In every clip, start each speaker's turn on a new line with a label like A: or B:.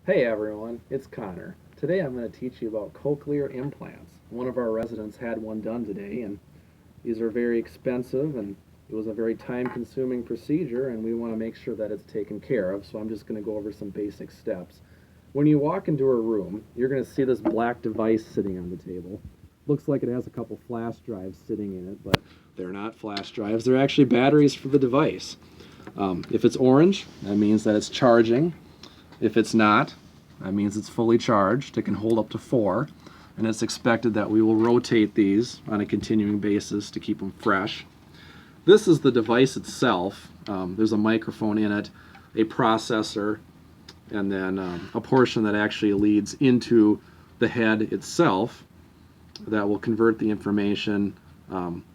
A: Hey everyone, it's Connor. Today I'm going to teach you about cochlear implants. One of our residents had one done today, and these are very expensive, and it was a very time-consuming procedure, and we want to make sure that it's taken care of, so I'm just going to go over some basic steps. When you walk into a room, you're going to see this black device sitting on the table. Looks like it has a couple flash drives sitting in it, but they're not flash drives. They're actually batteries for the device. If it's orange, that means that it's charging. If it's not, that means it's fully charged. It can hold up to 4, and it's expected that we will rotate these on a continuing basis to keep them fresh. This is the device itself. There's a microphone in it, a processor, and then a portion that actually leads into the head itself that will convert the information,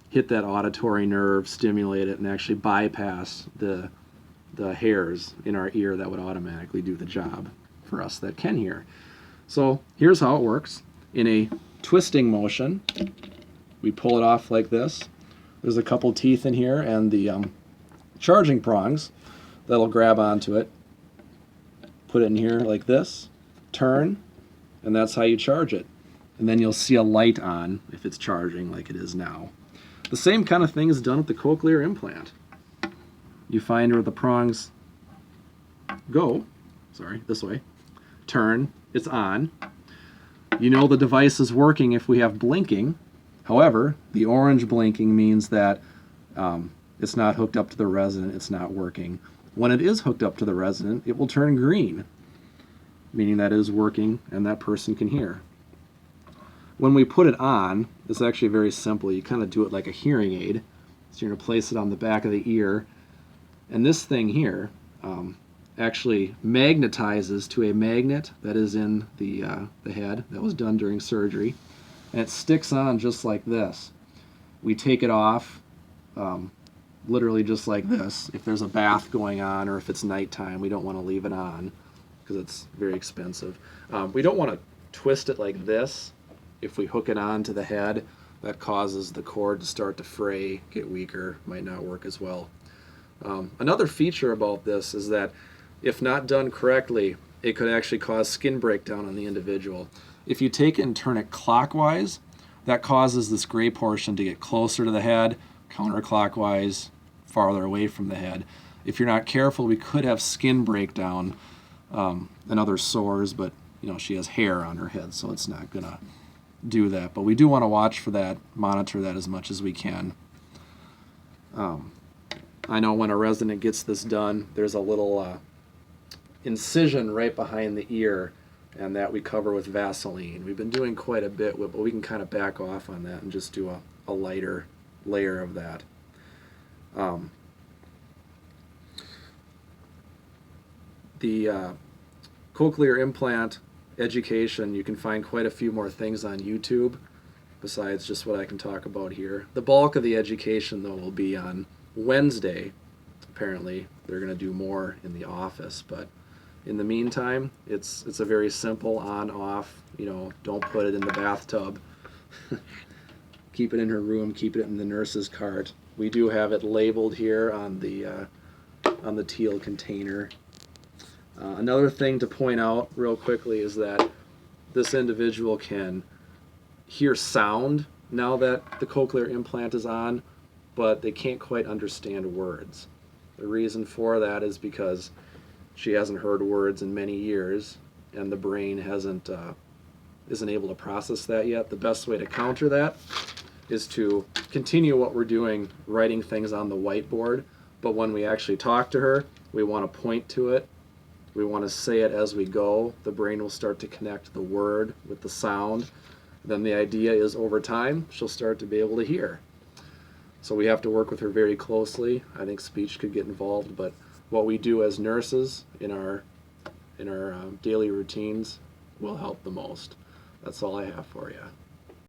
A: hit that auditory nerve, stimulate it, and actually bypass the hairs in our ear that would automatically do the job for us that can hear. So here's how it works. In a twisting motion, we pull it off like this. There's a couple teeth in here and the charging prongs that'll grab onto it. Put it in here like this, turn, and that's how you charge it. And then you'll see a light on if it's charging like it is now. The same kind of thing is done with the cochlear implant. You find where the prongs go, this way, turn, it's on. You know the device is working if we have blinking. However, the orange blinking means that it's not hooked up to the resident, it's not working. When it is hooked up to the resident, it will turn green, meaning that it is working and that person can hear. When we put it on, it's actually very simple. You kind of do it like a hearing aid. So you're going to place it on the back of the ear. And this thing here actually magnetizes to a magnet that is in the head that was done during surgery. And it sticks on just like this. We take it off literally just like this. If there's a bath going on or if it's nighttime, we don't want to leave it on because it's very expensive. We don't want to twist it like this. If we hook it on to the head, that causes the cord to start to fray, get weaker, might not work as well. Another feature about this is that if not done correctly, it could actually cause skin breakdown on the individual. If you take it and turn it clockwise, that causes this gray portion to get closer to the head, counterclockwise, farther away from the head. If you're not careful, we could have skin breakdown and other sores, but she has hair on her head, so it's not gonna do that. But we do want to watch for that, monitor that as much as we can. I know when a resident gets this done, there's a little incision right behind the ear, and that we cover with Vaseline. We've been doing quite a bit, but we can kind of back off on that and just do a lighter layer of that. The cochlear implant education, you can find quite a few more things on YouTube besides just what I can talk about here. The bulk of the education, though, will be on Wednesday. Apparently they're going to do more in the office, but in the meantime, it's a very simple on-off. Don't put it in the bathtub. Keep it in her room, keep it in the nurse's cart. We do have it labeled here on the teal container. Another thing to point out real quickly is that this individual can hear sound now that the cochlear implant is on, but they can't quite understand words. The reason for that is because she hasn't heard words in many years, and the brain isn't able to process that yet. The best way to counter that is to continue what we're doing, writing things on the whiteboard, but when we actually talk to her, we want to point to it. We want to say it as we go. The brain will start to connect the word with the sound. Then the idea is over time, she'll start to be able to hear. So we have to work with her very closely. I think speech could get involved, but what we do as nurses in our daily routines will help the most. That's all I have for you.